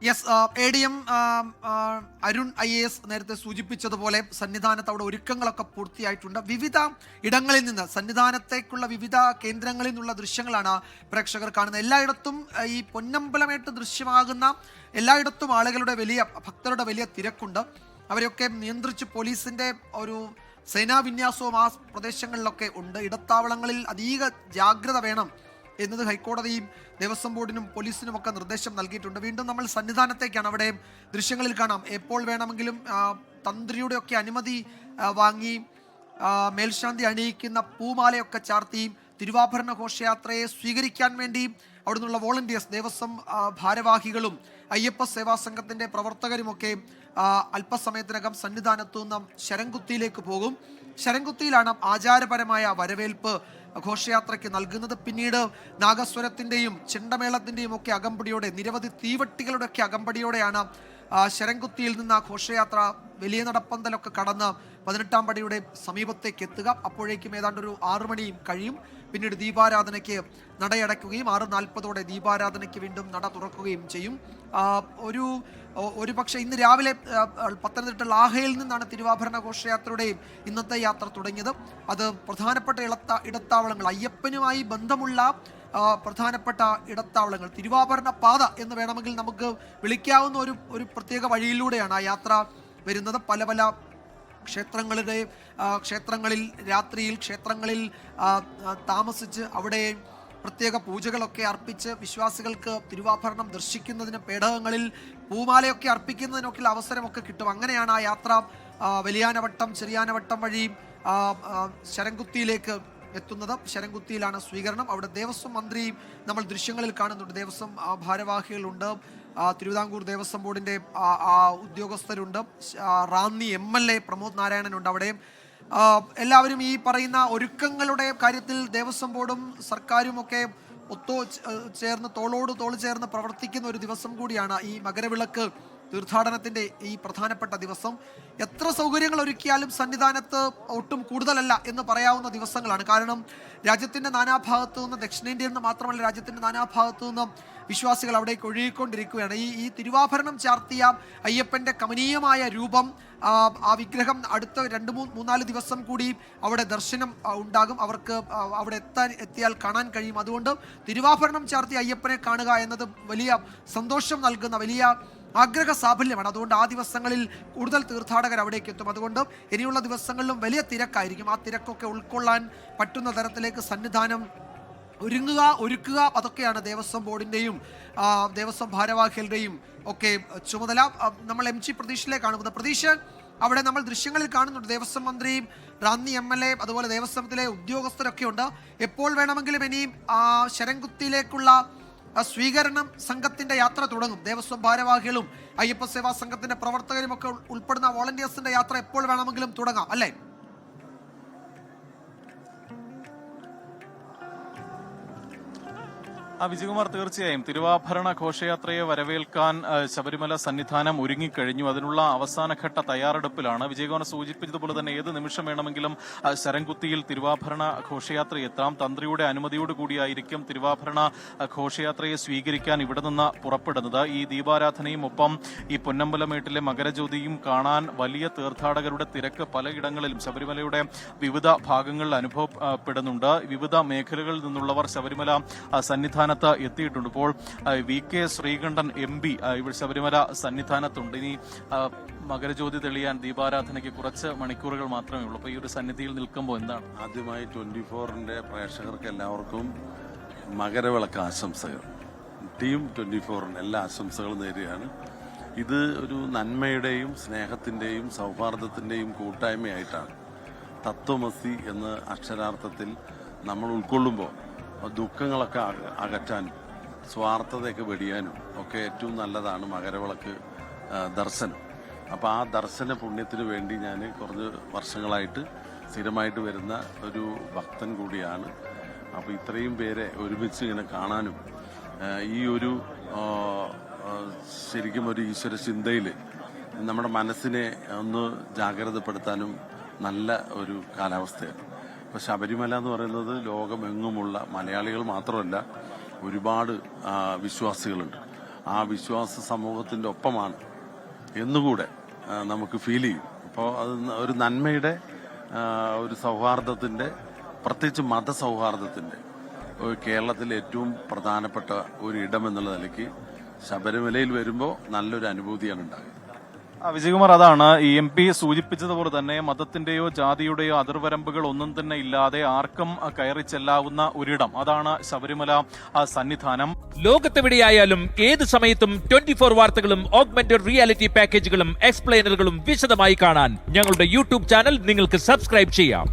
Yes, ADM Arun IAS നേരത്തെ സൂചിപ്പിച്ചതുപോലെ സന്നിധാനത്ത് അവിടെ ഒരുക്കങ്ങളൊക്കെ പൂർത്തിയായിട്ടുണ്ട്. വിവിധ ഇടങ്ങളിൽ നിന്ന് സന്നിധാനത്തേക്കുള്ള വിവിധ കേന്ദ്രങ്ങളിൽ നിന്നുള്ള ദൃശ്യങ്ങളാണ് പ്രേക്ഷകർ കാണുന്നത്. എല്ലായിടത്തും ഈ പൊന്നമ്പലമായിട്ട് ദൃശ്യമാകുന്ന എല്ലായിടത്തും ആളുകളുടെ ഭക്തരുടെ വലിയ തിരക്കുണ്ട്. അവരെയൊക്കെ നിയന്ത്രിച്ച് പോലീസിന്റെ ഒരു സേനാവിന്യാസവും ആ പ്രദേശങ്ങളിലൊക്കെ ഉണ്ട്. ഇടത്താവളങ്ങളിൽ അതീവ ജാഗ്രത വേണം എന്നത് ഹൈക്കോടതിയും ദേവസ്വം ബോർഡിനും പോലീസിനും ഒക്കെ നിർദ്ദേശം നൽകിയിട്ടുണ്ട്. വീണ്ടും നമ്മൾ സന്നിധാനത്തേക്കാണ്. അവിടെ ദൃശ്യങ്ങളിൽ കാണാം, എപ്പോൾ വേണമെങ്കിലും തന്ത്രിയുടെ ഒക്കെ അനുമതി വാങ്ങി മേൽശാന്തി അണിയിക്കുന്ന പൂമാലയൊക്കെ ചാർത്തി തിരുവാഭരണ ഘോഷയാത്രയെ സ്വീകരിക്കാൻ വേണ്ടി അവിടെ നിന്നുള്ള വോളണ്ടിയേഴ്സ്, ദേവസ്വം ഭാരവാഹികളും അയ്യപ്പ സേവാ സംഘത്തിന്റെ പ്രവർത്തകരുമൊക്കെ അല്പസമയത്തിനകം സന്നിധാനത്തു നിന്നും ശരംകുത്തിയിലേക്ക് പോകും. ശരംകുത്തിയിലാണ് ആചാരപരമായ വരവേൽപ്പ് ഘോഷയാത്രയ്ക്ക് നൽകുന്നത്. പിന്നീട് നാഗസ്വരത്തിന്റെയും ചെണ്ടമേളത്തിന്റെയും ഒക്കെ അകമ്പടിയോടെ, നിരവധി തീവട്ടികളുടെ ഒക്കെ അകമ്പടിയോടെയാണ് ശരംകുത്തിയിൽ നിന്ന് ആ ഘോഷയാത്ര വലിയ നടപ്പന്തലൊക്കെ കടന്ന് 18-ാം പടിയുടെ സമീപത്തേക്ക് എത്തുക. അപ്പോഴേക്കും ഏതാണ്ട് ഒരു 6 മണിയും കഴിയും. പിന്നീട് ദീപാരാധനയ്ക്ക് നടയടയ്ക്കുകയും 6:40 ദീപാരാധനയ്ക്ക് വീണ്ടും നട തുറക്കുകയും ചെയ്യും. ഒരു പക്ഷേ ഇന്ന് രാവിലെ പത്തനംതിട്ട ലാഹയിൽ നിന്നാണ് തിരുവാഭരണ ഘോഷയാത്രയുടെയും ഇന്നത്തെ യാത്ര തുടങ്ങിയത്. അത് പ്രധാനപ്പെട്ട ഇടത്താവളങ്ങൾ, അയ്യപ്പനുമായി ബന്ധമുള്ള പ്രധാനപ്പെട്ട ഇടത്താവളങ്ങൾ, തിരുവാഭരണ പാത എന്ന് വേണമെങ്കിൽ നമുക്ക് വിളിക്കാവുന്ന ഒരു പ്രത്യേക വഴിയിലൂടെയാണ് ആ യാത്ര വരുന്നത്. പല പല ക്ഷേത്രങ്ങളിൽ രാത്രിയിൽ ക്ഷേത്രങ്ങളിൽ താമസിച്ച് അവിടെ പ്രത്യേക പൂജകളൊക്കെ അർപ്പിച്ച് വിശ്വാസികൾക്ക് തിരുവാഭരണം ദർശിക്കുന്നതിന് പേടകങ്ങളിൽ പൂമാലയൊക്കെ അർപ്പിക്കുന്നതിനൊക്കെ അവസരമൊക്കെ കിട്ടും. അങ്ങനെയാണ് ആ യാത്ര വലിയാനവട്ടം, ചെറിയാനവട്ടം വഴി ശരംകുത്തിയിലേക്ക് എത്തുന്നത്. ശരംകുത്തിയിലാണ് സ്വീകരണം. അവിടെ ദേവസ്വം മന്ത്രി നമ്മൾ ദൃശ്യങ്ങളിൽ കാണുന്നുണ്ട്, ദേവസ്വം ഭാരവാഹികളുണ്ട്, തിരുവിതാംകൂർ ദേവസ്വം ബോർഡിന്റെ ഉദ്യോഗസ്ഥരുണ്ട്, റാന്നി MLA പ്രമോദ് നാരായണനുണ്ട്. അവിടെ എല്ലാവരും ഈ പറയുന്ന ഒരുക്കങ്ങളുടെ കാര്യത്തിൽ ദേവസ്വം ബോർഡും സർക്കാരും ഒക്കെ ചേർന്ന് തോളോട് തോൾ ചേർന്ന് പ്രവർത്തിക്കുന്ന ഒരു ദിവസം കൂടിയാണ് ഈ മകരവിളക്ക് തീർത്ഥാടനത്തിന്റെ ഈ പ്രധാനപ്പെട്ട ദിവസം. എത്ര സൗകര്യങ്ങൾ ഒരുക്കിയാലും സന്നിധാനത്ത് ഒട്ടും കൂടുതലല്ല എന്ന് പറയാവുന്ന ദിവസങ്ങളാണ്. കാരണം രാജ്യത്തിന്റെ നാനാഭാഗത്തു നിന്ന്, ദക്ഷിണേന്ത്യയിൽ നിന്ന് മാത്രമല്ല രാജ്യത്തിന്റെ നാനാഭാഗത്തു നിന്നും വിശ്വാസികൾ അവിടേക്ക് ഒഴുകിക്കൊണ്ടിരിക്കുകയാണ്. ഈ തിരുവാഭരണം ചാർത്തിയ അയ്യപ്പന്റെ കമനീയമായ രൂപം, ആ വിഗ്രഹം അടുത്ത 2-3-4 ദിവസം കൂടി അവിടെ ദർശനം ഉണ്ടാകും. അവർക്ക് അവിടെ എത്തിയാൽ കാണാൻ കഴിയും. അതുകൊണ്ട് തിരുവാഭരണം ചാർത്തിയ അയ്യപ്പനെ കാണുക എന്നത് വലിയ സന്തോഷം നൽകുന്ന വലിയ ആഗ്രഹ സാഫല്യമാണ്. അതുകൊണ്ട് ആ ദിവസങ്ങളിൽ കൂടുതൽ തീർത്ഥാടകർ അവിടേക്ക് എത്തും. അതുകൊണ്ട് ഇനിയുള്ള ദിവസങ്ങളിലും വലിയ തിരക്കായിരിക്കും. ആ തിരക്കൊക്കെ ഉൾക്കൊള്ളാൻ പറ്റുന്ന തരത്തിലേക്ക് സന്നിധാനം ഒരുക്കുക, അതൊക്കെയാണ് ദേവസ്വം ബോർഡിന്റെയും ദേവസ്വം ഭാരവാഹികളുടെയും ഒക്കെ ചുമതല. നമ്മൾ MG പ്രതീഷിലേക്കാണ് പോകുന്നത്. പ്രതീഷ്, അവിടെ നമ്മൾ ദൃശ്യങ്ങളിൽ കാണുന്നുണ്ട് ദേവസ്വം മന്ത്രിയും റാന്നി MLA അതുപോലെ ദേവസ്വത്തിലെ ഉദ്യോഗസ്ഥരൊക്കെ ഉണ്ട്. എപ്പോൾ വേണമെങ്കിലും ഇനിയും ശരംകുത്തിയിലേക്കുള്ള സ്വീകരണം സംഘത്തിന്റെ യാത്ര തുടങ്ങും. ദേവസ്വം ഭാരവാഹികളും അയ്യപ്പ സേവാ സംഘത്തിന്റെ പ്രവർത്തകരും ഒക്കെ ഉൾപ്പെടുന്ന വോളണ്ടിയേഴ്സിന്റെ യാത്ര എപ്പോൾ വേണമെങ്കിലും തുടങ്ങാം, അല്ലേ? വിജയകുമാർ, തീർച്ചയായും തിരുവാഭരണ ഘോഷയാത്രയെ വരവേൽക്കാൻ ശബരിമല സന്നിധാനം ഒരുങ്ങിക്കഴിഞ്ഞു. അതിനുള്ള അവസാനഘട്ട തയ്യാറെടുപ്പിലാണ്. വിജയകുമാർ സൂചിപ്പിച്ചതുപോലെ തന്നെ ഏത് നിമിഷം വേണമെങ്കിലും ശരംകുത്തിയിൽ തിരുവാഭരണ ഘോഷയാത്ര എത്താം. തന്ത്രിയുടെ അനുമതിയോടുകൂടിയായിരിക്കും തിരുവാഭരണ ഘോഷയാത്രയെ സ്വീകരിക്കാൻ ഇവിടെ നിന്ന് പുറപ്പെടുന്നത്. ഈ ദീപാരാധനയും ഒപ്പം ഈ പൊന്നമ്പലമേട്ടിലെ മകരജ്യോതിയും കാണാൻ വലിയ തീർത്ഥാടകരുടെ തിരക്ക് പലയിടങ്ങളിലും ശബരിമലയുടെ വിവിധ ഭാഗങ്ങളിൽ അനുഭവപ്പെടുന്നുണ്ട്. വിവിധ മേഖലകളിൽ നിന്നുള്ളവർ ശബരിമല സന്നിധാനം എത്തിയിട്ടുണ്ട്. ഇപ്പോൾ VK ശ്രീകണ്ഠൻ MP ഇവിടെ ശബരിമല സന്നിധാനത്തുണ്ട്. ഇനി മകരജ്യോതി തെളിയാൻ ദീപാരാധനയ്ക്ക് കുറച്ച് മണിക്കൂറുകൾ മാത്രമേ ഉള്ളൂ. അപ്പോൾ ഈ ഒരു സന്നിധിയിൽ നിൽക്കുമ്പോൾ എന്താണ്? ആദ്യമായി 24ന്റെ പ്രേക്ഷകർക്ക് എല്ലാവർക്കും മകരവിളക്ക് ആശംസകൾ. ടീം 24ന് എല്ലാ ആശംസകളും നേരുകയാണ്. ഇത് ഒരു നന്മയുടെയും സ്നേഹത്തിന്റെയും സൗഹാർദ്ദത്തിന്റെയും കൂട്ടായ്മയായിട്ടാണ്. തത്വമസി എന്ന അക്ഷരാർത്ഥത്തിൽ നമ്മൾ ഉൾക്കൊള്ളുമ്പോൾ ദുഃഖങ്ങളൊക്കെ അകറ്റാനും സ്വാർത്ഥതയൊക്കെ വെടിയാനും ഒക്കെ ഏറ്റവും നല്ലതാണ് മകരവിളക്ക് ദർശനം. അപ്പോൾ ആ ദർശന പുണ്യത്തിന് വേണ്ടി ഞാൻ കുറച്ച് വർഷങ്ങളായിട്ട് സ്ഥിരമായിട്ട് വരുന്ന ഒരു ഭക്തൻ കൂടിയാണ്. അപ്പോൾ ഇത്രയും പേരെ ഒരുമിച്ച് ഇങ്ങനെ കാണാനും ഈ ഒരു ശരിക്കും ഒരു ഈശ്വര ചിന്തയിൽ നമ്മുടെ മനസ്സിനെ ഒന്ന് ജാഗ്രതപ്പെടുത്താനും നല്ല ഒരു കാലാവസ്ഥയാണ്. ഇപ്പോൾ ശബരിമല എന്ന് പറയുന്നത് ലോകമെങ്ങുമുള്ള മലയാളികൾ മാത്രമല്ല ഒരുപാട് വിശ്വാസികളുണ്ട്. ആ വിശ്വാസ സമൂഹത്തിൻ്റെ ഒപ്പമാണ് എന്നുകൂടെ നമുക്ക് ഫീൽ ചെയ്യും. അപ്പോൾ അത് ഒരു നന്മയുടെ, ഒരു സൗഹാർദ്ദത്തിൻ്റെ, പ്രത്യേകിച്ച് മതസൗഹാർദ്ദത്തിൻ്റെ കേരളത്തിലെ ഏറ്റവും പ്രധാനപ്പെട്ട ഒരു ഇടം എന്നുള്ള നിലയ്ക്ക് ശബരിമലയിൽ വരുമ്പോൾ നല്ലൊരു അനുഭൂതിയാണ് ഉണ്ടാകുന്നത്. വിജയകുമാർ, അതാണ് ഈ MP സൂചിപ്പിച്ചതുപോലെ തന്നെ മതത്തിന്റെയോ ജാതിയുടെയോ അതിർവരമ്പുകൾ ഒന്നും തന്നെ ഇല്ലാതെ ആർക്കും കയറി ചെല്ലാവുന്ന ഒരിടം, അതാണ് ശബരിമല സന്നിധാനം. ലോകത്തെവിടെയായാലും ഏത് സമയത്തും 24 വാർത്തകളും ഓഗ്മെന്റഡ് റിയാലിറ്റി പാക്കേജുകളും എക്സ്പ്ലെയിനറുകളും വിശദമായി കാണാൻ ഞങ്ങളുടെ YouTube ചാനൽ നിങ്ങൾക്ക് സബ്സ്ക്രൈബ് ചെയ്യാം.